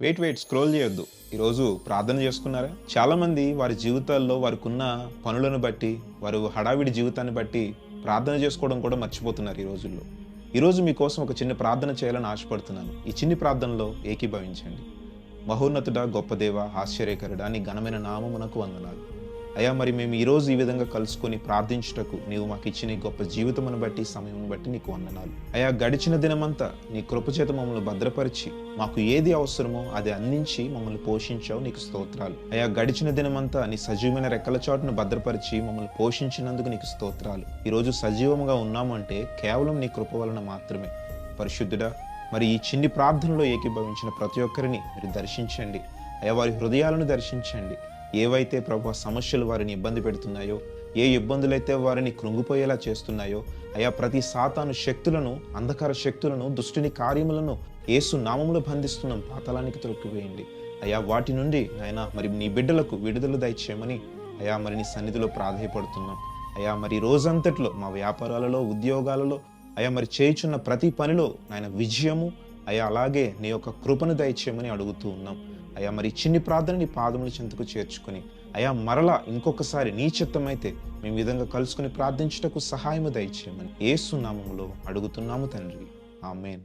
Wait scroll చేయొద్దు. ఈరోజు ప్రార్థన చేసుకున్నారా? చాలామంది వారి జీవితాల్లో వారికున్న పనులను బట్టి, వారు హడావిడి జీవితాన్ని బట్టి ప్రార్థన చేసుకోవడం కూడా మర్చిపోతున్నారు ఈ రోజుల్లో. ఈరోజు మీకోసం ఒక చిన్న ప్రార్థన చేయాలని ఆశపడుతున్నాను. ఈ చిన్ని ప్రార్థనలో ఏకీభవించండి. మహోన్నతుడా, గొప్ప దేవ, ఆశ్చర్యకరుడా, నీ ఘనమైన నామమునకు వందనాలు. అయ్యా, మరి మేము ఈరోజు ఈ విధంగా కలుసుకొని ప్రార్థించుటకు నీవు మాకు ఇచ్చిన ఈ గొప్ప జీవితమును బట్టి, సమయమును బట్టి నీకు వందనాలు. అయ్యా, గడిచిన దినమంతా నీ కృపచేత మమ్మల్ని భద్రపరిచి మాకు ఏది అవసరమో అది అందించి మమ్మల్ని పోషించావు, నీకు స్తోత్రాలు. అయ్యా, గడిచిన దినమంతా నీ సజీవమైన రెక్కల చాటును భద్రపరిచి మమ్మల్ని పోషించినందుకు నీకు స్తోత్రాలు. ఈరోజు సజీవంగా ఉన్నామంటే కేవలం నీ కృప వలన మాత్రమే. పరిశుద్ధుడా, మరి ఈ చిన్ని ప్రార్థనలో ఏకీభవించిన ప్రతి ఒక్కరిని మీరు దర్శించండి. అయ్యా, వారి హృదయాలను దర్శించండి. ఏవైతే ప్రభు సమస్యలు వారిని ఇబ్బంది పెడుతున్నాయో, ఏ ఇబ్బందులైతే వారిని కృంగిపోయేలా చేస్తున్నాయో, అయా ప్రతి సాతాను శక్తులను, అంధకార శక్తులను, దుష్టుని కార్యములను యేసు నామములో బంధిస్తున్నాం, పాతాళానికి తొక్కివేయండి. అయా, వాటి నుండి నాయనా మరి నీ బిడ్డలకు విడుదల దయచేయమని అయా మరి నీ సన్నిధిలో ప్రాధేయపడుతున్నాం. అయా, మరి రోజంతట్లో మా వ్యాపారాలలో, ఉద్యోగాలలో అయా మరి చేయుచున్న ప్రతి పనిలో నాయన విజయము, అయా అలాగే నీ యొక్క కృపను దయచేయమని అడుగుతూ ఉన్నాం. అయా, మరి చిన్ని ప్రార్థన నీ పాదముల చెంతకు చేర్చుకొని అయా మరలా ఇంకొకసారి నీ చిత్తమైతే మేము విధంగా కలుసుకుని ప్రార్థించుటకు సహాయము దయచేయమని యేసు నామములో అడుగుతున్నాము తండ్రి. ఆమేన్.